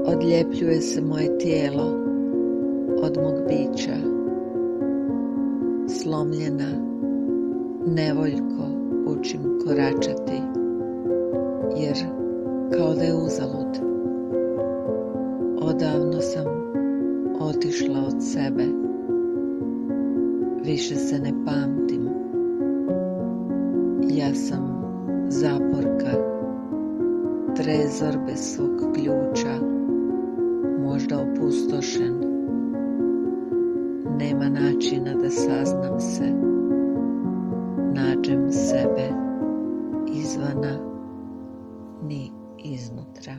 Odljepljuje se moje tijelo od mog bića, slomljena, nevoljko učim koračati, jer kao da je uzalud. Odavno sam otišla od sebe, više se ne pamtim. Ja sam zaporka, trezor bez svog ključa, možda opustošen. Nema načina da saznam se, nađem sebe izvana ni iznutra.